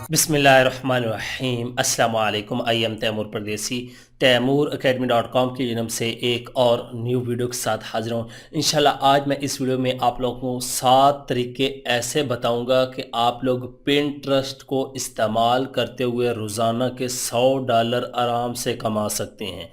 बिस्मिल्लाहिर्रहमानिर्रहीम अस्सलाम वालेकुम। आई एम तैमूर परदेसी। तैमूर academy.com की जन्म से एक और न्यू वीडियो के साथ हाजिर हूँ। इंशाल्लाह आज मैं इस वीडियो में आप लोगों को 7 तरीके ऐसे बताऊंगा कि आप लोग पिंटरेस्ट को इस्तेमाल करते हुए रोज़ाना के $100 आराम से कमा सकते हैं।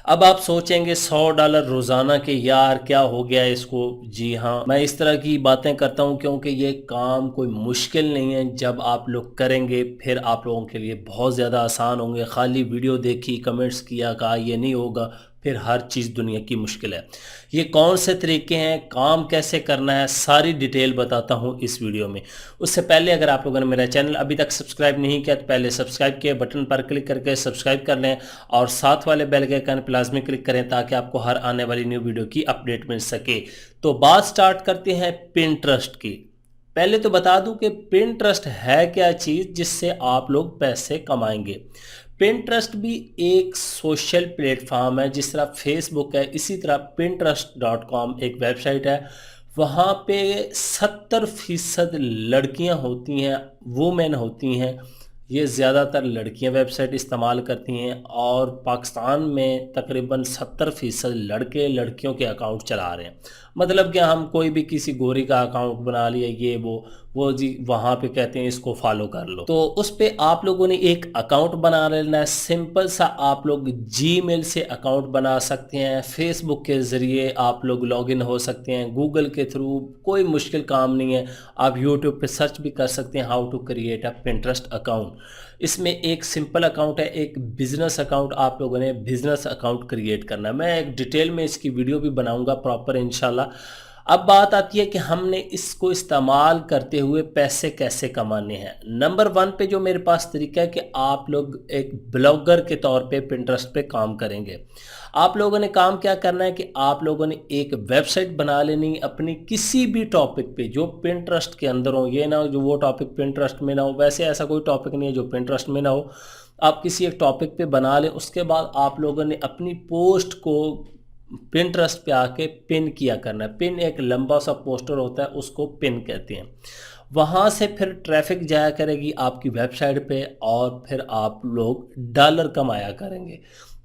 अब आप सोचेंगे $100 रोज़ाना के, यार क्या हो गया इसको। जी हाँ, मैं इस तरह की बातें करता हूँ क्योंकि ये काम कोई मुश्किल नहीं है। जब आप लोग करेंगे फिर आप लोगों के लिए बहुत ज़्यादा आसान होंगे। खाली वीडियो देखी, कमेंट्स किया, कहा ये नहीं होगा, फिर हर चीज़ दुनिया की मुश्किल है। ये कौन से तरीके हैं, काम कैसे करना है, सारी डिटेल बताता हूँ इस वीडियो में। उससे पहले अगर आप लोगों ने मेरा चैनल अभी तक सब्सक्राइब नहीं किया तो पहले सब्सक्राइब किए, बटन पर क्लिक करके सब्सक्राइब कर लें और साथ वाले बेल के आइकन प्लस में क्लिक करें ताकि आपको हर आने वाली न्यू वीडियो की अपडेट मिल सके। तो बात स्टार्ट करते हैं पिंटरेस्ट की। पहले तो बता दूं कि पिंटरेस्ट है क्या चीज़ जिससे आप लोग पैसे कमाएंगे। पिंटरेस्ट भी एक सोशल प्लेटफॉर्म है, जिस तरह फेसबुक है इसी तरह pinterest.com एक वेबसाइट है। वहाँ पे 70% लड़कियाँ होती हैं, वुमेन होती हैं। ये ज़्यादातर लड़कियां वेबसाइट इस्तेमाल करती हैं और पाकिस्तान में तकरीबन 70% लड़के लड़कियों के अकाउंट चला रहे हैं। मतलब कि हम कोई भी किसी गोरी का अकाउंट बना लिया, ये वो जी वहाँ पे कहते हैं इसको फॉलो कर लो। तो उस पे आप लोगों ने एक अकाउंट बना लेना है। सिंपल सा आप लोग जीमेल से अकाउंट बना सकते हैं, फेसबुक के ज़रिए आप लोग लॉगिन हो सकते हैं, गूगल के थ्रू, कोई मुश्किल काम नहीं है। आप यूट्यूब पे सर्च भी कर सकते हैं how to create a Pinterest account. इसमें एक सिंपल अकाउंट है, एक बिजनेस अकाउंट। आप लोगों ने बिजनेस अकाउंट क्रिएट करना है। मैं एक डिटेल में इसकी वीडियो भी बनाऊंगा प्रॉपर इंशाल्लाह। अब बात आती है कि हमने इसको इस्तेमाल करते हुए पैसे कैसे कमाने हैं। नंबर 1 पे जो मेरे पास तरीका है कि आप लोग एक ब्लॉगर के तौर पे पिंटरेस्ट पे काम करेंगे। आप लोगों ने काम क्या करना है कि आप लोगों ने एक वेबसाइट बना लेनी अपनी किसी भी टॉपिक पे जो पिंटरेस्ट के अंदर हो। ये ना हो जो वो टॉपिक पिंटरेस्ट में ना हो, वैसे ऐसा कोई टॉपिक नहीं है जो पिंटरेस्ट में ना हो। आप किसी एक टॉपिक पे बना लें, उसके बाद आप लोगों ने अपनी पोस्ट को पिंटरेस्ट पे आके पिन किया करना है। पिन एक लंबा सा पोस्टर होता है, उसको पिन कहते हैं। वहाँ से फिर ट्रैफिक जाया करेगी आपकी वेबसाइट पे और फिर आप लोग डॉलर कमाया करेंगे।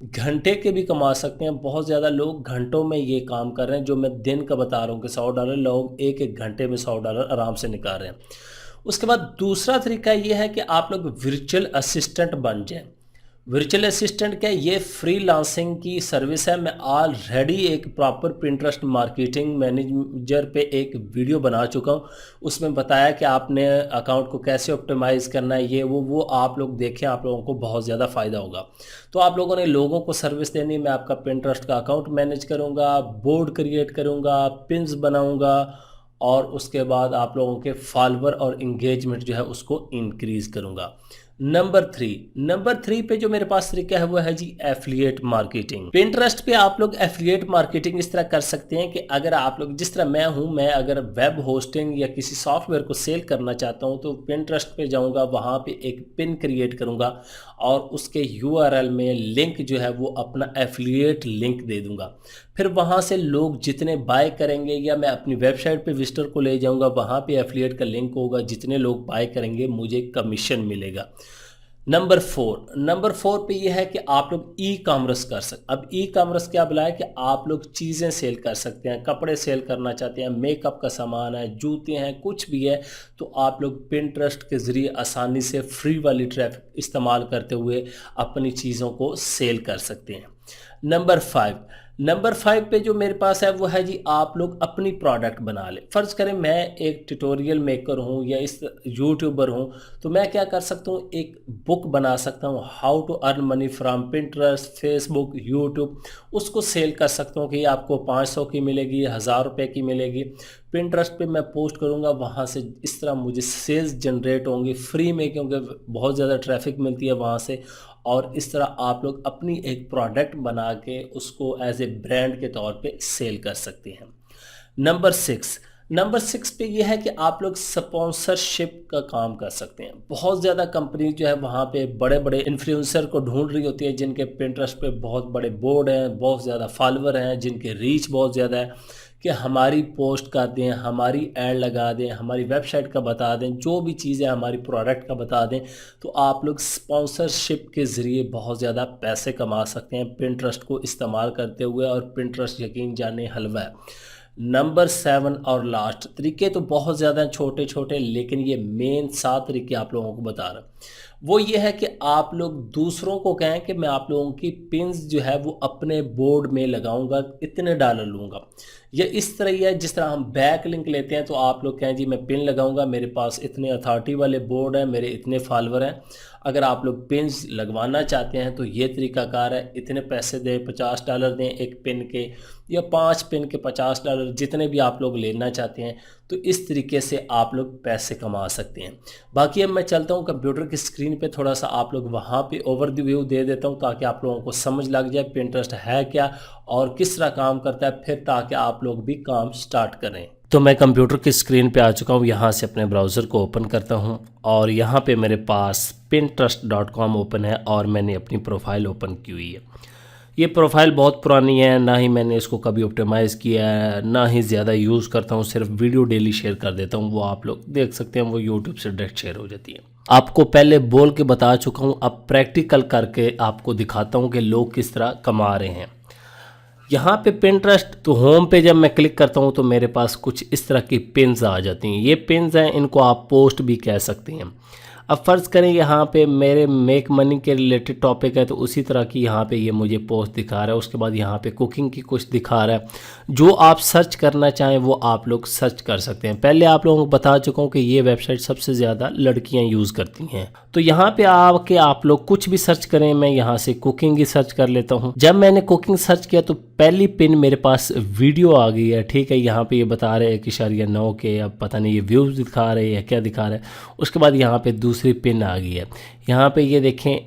घंटे के भी कमा सकते हैं। बहुत ज़्यादा लोग घंटों में ये काम कर रहे हैं। जो मैं दिन का बता रहा हूँ कि $100 लोग एक एक घंटे में $100 आराम से निकाल रहे हैं। उसके बाद दूसरा तरीका ये है कि आप लोग वर्चुअल असिस्टेंट बन जाएं। वर्चुअल असिस्टेंट क्या है? ये फ्रीलांसिंग की सर्विस है। मैं ऑलरेडी एक प्रॉपर पिंटरेस्ट मार्केटिंग मैनेजर पे एक वीडियो बना चुका हूँ। उसमें बताया कि आपने अकाउंट को कैसे ऑप्टिमाइज़ करना है। ये वो आप लोग देखें, आप लोगों को बहुत ज़्यादा फ़ायदा होगा। तो आप लोगों ने लोगों को सर्विस देनी। मैं आपका पिंटरेस्ट का अकाउंट मैनेज करूँगा, बोर्ड क्रिएट करूँगा, पिन्स बनाऊँगा और उसके बाद आप लोगों के फॉलोवर और इंगेजमेंट जो है उसको इंक्रीज़ करूँगा। नंबर 3 पे जो मेरे पास तरीका है वो है जी एफिलिएट मार्केटिंग। पिंटरेस्ट पे आप लोग एफिलिएट मार्केटिंग इस तरह कर सकते हैं कि अगर आप लोग जिस तरह मैं हूं, मैं अगर वेब होस्टिंग या किसी सॉफ्टवेयर को सेल करना चाहता हूं तो पिंटरेस्ट पे जाऊंगा, वहां पे एक पिन क्रिएट करूंगा और उसके यूआरएल में लिंक जो है वो अपना एफिलिएट लिंक दे दूंगा। फिर वहां से लोग जितने बाय करेंगे, या मैं अपनी वेबसाइट पे विजिटर को ले जाऊंगा, वहां पे एफिलिएट का लिंक होगा, जितने लोग बाय करेंगे मुझे कमीशन मिलेगा। नंबर 4 पे ये है कि आप लोग ई कामर्स कर सकते। अब ई कामर्स क्या बुलाया कि आप लोग चीज़ें सेल कर सकते हैं। कपड़े सेल करना चाहते हैं, मेकअप का सामान है, जूते हैं, कुछ भी है, तो आप लोग पिंटरेस्ट के ज़रिए आसानी से फ्री वाली ट्रैफिक इस्तेमाल करते हुए अपनी चीज़ों को सेल कर सकते हैं। नंबर 5 पे जो मेरे पास है वो है जी आप लोग अपनी प्रोडक्ट बना लें। फ़र्ज़ करें मैं एक ट्यूटोरियल मेकर हूँ या इस यूट्यूबर हूँ, तो मैं क्या कर सकता हूँ, एक बुक बना सकता हूँ how to earn money from Pinterest, Facebook, YouTube. उसको सेल कर सकता हूँ कि आपको 500 की मिलेगी, 1000 रुपये की मिलेगी। पिंटरेस्ट पे मैं पोस्ट करूँगा, वहाँ से इस तरह मुझे सेल्स जनरेट होंगी फ्री में, क्योंकि बहुत ज़्यादा ट्रैफिक मिलती है वहाँ से। और इस तरह आप लोग अपनी एक प्रोडक्ट बना के उसको एज ए ब्रांड के तौर पे सेल कर सकते हैं। नंबर 6 पे यह है कि आप लोग स्पॉन्सरशिप का काम कर सकते हैं। बहुत ज़्यादा कंपनी जो है वहाँ पे बड़े बड़े इन्फ्लुएंसर को ढूंढ रही होती है जिनके पिंटरेस्ट पे बहुत बड़े बोर्ड हैं, बहुत ज़्यादा फॉलोवर हैं, जिनके रीच बहुत ज़्यादा है। कि हमारी पोस्ट कर दें, हमारी ऐड लगा दें, हमारी वेबसाइट का बता दें, जो भी चीज़ें हमारी प्रोडक्ट का बता दें, तो आप लोग स्पॉन्सरशिप के ज़रिए बहुत ज़्यादा पैसे कमा सकते हैं पिंटरेस्ट को इस्तेमाल करते हुए। और पिंटरेस्ट यकीन जाने हलवा है। नंबर 7 और लास्ट तरीके तो बहुत ज़्यादा छोटे छोटे, लेकिन ये मेन 7 तरीके आप लोगों को बता रहा हूँ। वो ये है कि आप लोग दूसरों को कहें कि मैं आप लोगों की पिन्स जो है वो अपने बोर्ड में लगाऊंगा, इतने डॉलर लूँगा। ये इस तरह ही है जिस तरह हम बैक लिंक लेते हैं, तो आप लोग कहें जी मैं पिन लगाऊंगा, मेरे पास इतने अथॉरिटी वाले बोर्ड हैं, मेरे इतने फॉलोअर हैं। अगर आप लोग पिन्स लगवाना चाहते हैं तो ये तरीकाकार है, इतने पैसे दें, $50 दें एक पिन के, या 5 पिन के $50, जितने भी आप लोग लेना चाहते हैं। तो इस तरीके से आप लोग पैसे कमा सकते हैं। बाकी अब मैं चलता हूँ कंप्यूटर की स्क्रीन पे, थोड़ा सा आप लोग वहाँ पे ओवरव्यू दे देता हूँ ताकि आप लोगों को समझ लग जाए पिंटरेस्ट है क्या और किस तरह काम करता है, फिर ताकि आप लोग भी काम स्टार्ट करें। तो मैं कंप्यूटर की स्क्रीन पे आ चुका हूँ, यहाँ से अपने ब्राउज़र को ओपन करता हूँ और यहाँ पे मेरे पास pinterest.com ओपन है और मैंने अपनी प्रोफाइल ओपन की हुई है। ये प्रोफाइल बहुत पुरानी है, ना ही मैंने इसको कभी ऑप्टिमाइज़ किया है, ना ही ज़्यादा यूज़ करता हूँ, सिर्फ वीडियो डेली शेयर कर देता हूँ, वो आप लोग देख सकते हैं, वो यूट्यूब से डायरेक्ट शेयर हो जाती है। आपको पहले बोल के बता चुका हूँ, अब प्रैक्टिकल करके आपको दिखाता हूँ कि लोग किस तरह कमा रहे हैं। यहाँ पे पिंटरेस्ट तो होम पे जब मैं क्लिक करता हूँ तो मेरे पास कुछ इस तरह की पिन्स आ जाती हैं। ये पिन्स हैं, इनको आप पोस्ट भी कह सकते हैं। अब फ़र्ज़ करें यहाँ पे मेरे मेक मनी के रिलेटेड टॉपिक है, तो उसी तरह की यहाँ पे ये मुझे पोस्ट दिखा रहा है। उसके बाद यहाँ पे कुकिंग की कुछ दिखा रहा है। जो आप सर्च करना चाहें वो आप लोग सर्च कर सकते हैं। पहले आप लोगों को बता चुका हूँ कि ये वेबसाइट सबसे ज़्यादा लड़कियाँ यूज़ करती हैं। तो यहाँ पे आके आप लोग कुछ भी सर्च करें, मैं यहाँ से कुकिंग ही सर्च कर लेता हूँ। जब मैंने कुकिंग सर्च किया तो पहली पिन मेरे पास वीडियो आ गई है, ठीक है। यहाँ पे ये बता रहे हैं कि #9 के, अब पता नहीं ये व्यूज़ दिखा रहे हैं क्या दिखा रहे हैं। उसके बाद यहाँ पे दूसरी पिन आ गई है। यहाँ पे ये देखें,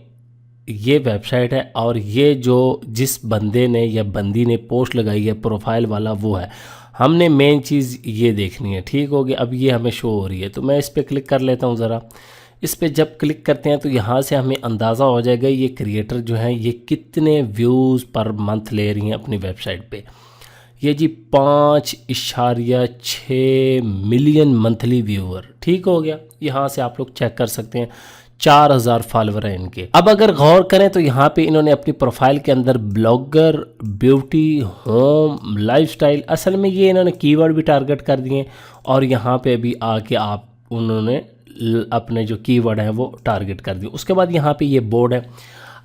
ये वेबसाइट है और ये जो जिस बंदे ने या बंदी ने पोस्ट लगाई है प्रोफाइल वाला वो है। हमने मेन चीज़ ये देखनी है, ठीक हो गया। अब ये हमें शो हो रही है तो मैं इस पर क्लिक कर लेता हूँ ज़रा। इस पर जब क्लिक करते हैं तो यहाँ से हमें अंदाज़ा हो जाएगा ये क्रिएटर जो हैं ये कितने व्यूज़ पर मंथ ले रही हैं अपनी वेबसाइट पे। ये जी 5.6 मिलियन मंथली व्यूअर, ठीक हो गया। यहाँ से आप लोग चेक कर सकते हैं 4000 फॉलोवर हैं इनके। अब अगर गौर करें तो यहाँ पे इन्होंने अपनी प्रोफाइल के अंदर ब्लॉगर, ब्यूटी, होम, लाइफस्टाइल, असल में ये इन्होंने कीवर्ड भी टारगेट कर दिए और यहाँ पे भी आके आप उन्होंने अपने जो कीवर्ड हैं वो टारगेट कर दिए। उसके बाद यहाँ पे ये बोर्ड है।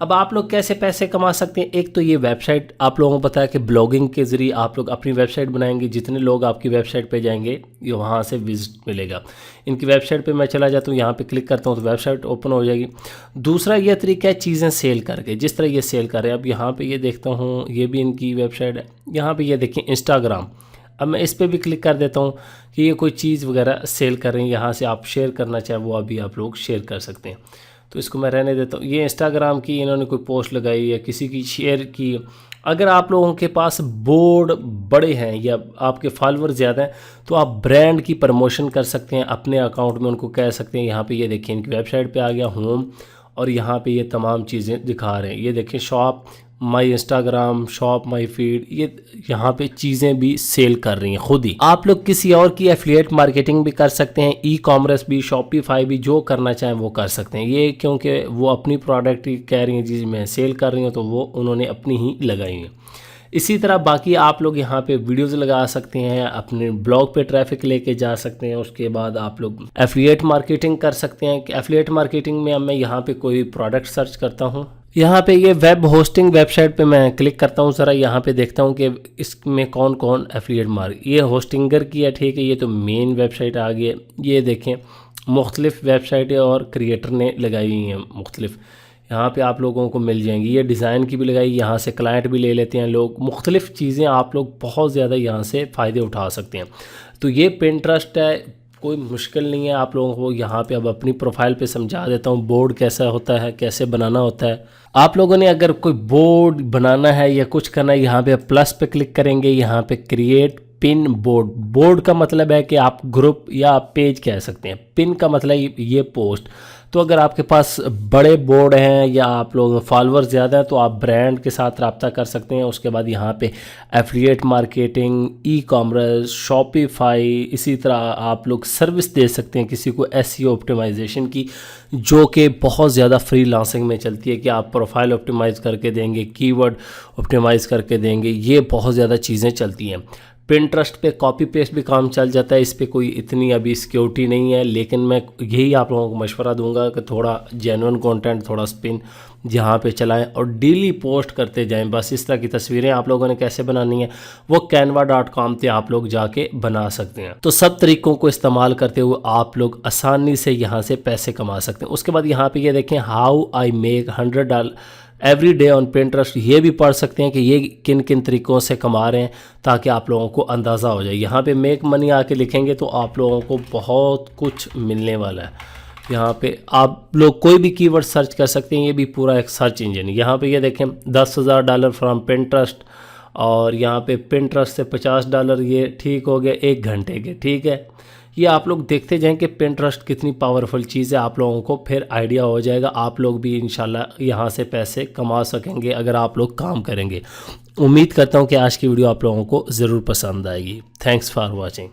अब आप लोग कैसे पैसे कमा सकते हैं, एक तो ये वेबसाइट आप लोगों को पता है कि ब्लॉगिंग के ज़रिए आप लोग अपनी वेबसाइट बनाएंगे, जितने लोग आपकी वेबसाइट पे जाएंगे ये वहाँ से विजिट मिलेगा। इनकी वेबसाइट पे मैं चला जाता हूँ, यहाँ पे क्लिक करता हूँ तो वेबसाइट ओपन हो जाएगी। दूसरा ये तरीका है चीज़ें सेल करके, जिस तरह ये सेल कर रहे हैं। अब यहाँ पर ये देखता हूँ, ये भी इनकी वेबसाइट है। यहाँ पर ये देखिए इंस्टाग्राम, अब मैं इस पर भी क्लिक कर देता हूँ कि ये कोई चीज़ वगैरह सेल कर रहे हैं। यहाँ से आप शेयर करना चाहें वो अभी आप लोग शेयर कर सकते हैं, तो इसको मैं रहने देता हूँ। ये इंस्टाग्राम की इन्होंने कोई पोस्ट लगाई या किसी की शेयर की। अगर आप लोगों के पास बोर्ड बड़े हैं या आपके फॉलोअर ज़्यादा हैं तो आप ब्रांड की प्रमोशन कर सकते हैं अपने अकाउंट में, उनको कह सकते हैं। यहाँ पे ये देखिए इनकी वेबसाइट पे आ गया होम और यहाँ पे ये तमाम चीज़ें दिखा रहे हैं। ये देखिए shop my Instagram, shop my feed, ये यहाँ पे चीज़ें भी सेल कर रही हैं खुद ही। आप लोग किसी और की एफिलिएट मार्केटिंग भी कर सकते हैं, ई कॉमर्स भी, शॉपिफाई भी, जो करना चाहें वो कर सकते हैं। ये क्योंकि वो अपनी प्रोडक्ट ही कह रही हैं जी मैं सेल कर रही हूँ, तो वो उन्होंने अपनी ही लगाई हैं। इसी तरह बाकी आप लोग यहाँ पे वीडियोस लगा सकते हैं, अपने ब्लॉग पे ट्रैफिक लेके जा सकते हैं। उसके बाद आप लोग एफिलिएट मार्केटिंग कर सकते हैं। एफिलिएट मार्केटिंग में अब मैं यहाँ पे कोई प्रोडक्ट सर्च करता हूँ। यहाँ पे ये वेब होस्टिंग वेबसाइट पे मैं क्लिक करता हूँ, ज़रा यहाँ पे देखता हूँ कि इसमें कौन कौन एफिलिएट मार्क, ये होस्टिंगर की है, ठीक है। ये तो मेन वेबसाइट आ गई है। ये देखें मुख्तलिफ वेबसाइटें और क्रिएटर ने लगाई हुई हैं मुख्तलिफ, यहाँ पे आप लोगों को मिल जाएंगी। ये डिज़ाइन की भी लगाई, यहाँ से क्लाइंट भी ले लेते हैं लोग। मुख्तलिफ चीज़ें आप लोग बहुत ज़्यादा यहाँ से फ़ायदे उठा सकते हैं। तो ये पिंटरेस्ट है, कोई मुश्किल नहीं है। आप लोगों को यहाँ पे अब अपनी प्रोफाइल पे समझा देता हूँ बोर्ड कैसा होता है, कैसे बनाना होता है। आप लोगों ने अगर कोई बोर्ड बनाना है या कुछ करना है, यहाँ पे प्लस पे क्लिक करेंगे, यहाँ पे क्रिएट पिन बोर्ड। बोर्ड का मतलब है कि आप ग्रुप या आप पेज कह सकते हैं, पिन का मतलब ये पोस्ट। तो अगर आपके पास बड़े बोर्ड हैं या आप लोग फॉलोअर ज़्यादा हैं तो आप ब्रांड के साथ रब्ता कर सकते हैं। उसके बाद यहाँ पे affiliate marketing, e commerce, Shopify, इसी तरह आप लोग सर्विस दे सकते हैं किसी को एसईओ ऑप्टिमाइजेशन की, जो कि बहुत ज़्यादा फ्रीलांसिंग में चलती है कि आप प्रोफाइल ऑप्टिमाइज़ करके देंगे, कीवर्ड ऑप्टिमाइज़ करके देंगे, ये बहुत ज़्यादा चीज़ें चलती हैं। पिंटरेस्ट पे कॉपी पेस्ट भी काम चल जाता है, इस पर कोई इतनी अभी सिक्योरिटी नहीं है, लेकिन मैं यही आप लोगों को मशवरा दूंगा कि थोड़ा जेन्युइन कंटेंट, थोड़ा स्पिन जहाँ पे चलाएं और डेली पोस्ट करते जाएं। बस इस तरह की तस्वीरें आप लोगों ने कैसे बनानी है वो canva.com पे आप लोग जाके बना सकते हैं। तो सब तरीक़ों को इस्तेमाल करते हुए आप लोग आसानी से यहाँ से पैसे कमा सकते हैं। उसके बाद यहाँ पे ये देखें, how I make $100 every day on Pinterest, ये भी पढ़ सकते हैं कि ये किन किन तरीक़ों से कमा रहे हैं, ताकि आप लोगों को अंदाज़ा हो जाए। यहाँ पे मेक मनी आके लिखेंगे तो आप लोगों को बहुत कुछ मिलने वाला है। यहाँ पे आप लोग कोई भी कीवर्ड सर्च कर सकते हैं, ये भी पूरा एक सर्च इंजन है। यहाँ पे ये देखें, $10,000 फ्रॉम पिंटरेस्ट, और यहाँ पे पिंटरेस्ट से $50, ये ठीक हो गया 1 घंटे के, ठीक है। ये आप लोग देखते जाएं कि पिंटरेस्ट कितनी पावरफुल चीज़ है, आप लोगों को फिर आइडिया हो जाएगा। आप लोग भी इंशाल्लाह यहाँ से पैसे कमा सकेंगे अगर आप लोग काम करेंगे। उम्मीद करता हूँ कि आज की वीडियो आप लोगों को ज़रूर पसंद आएगी। Thanks for watching.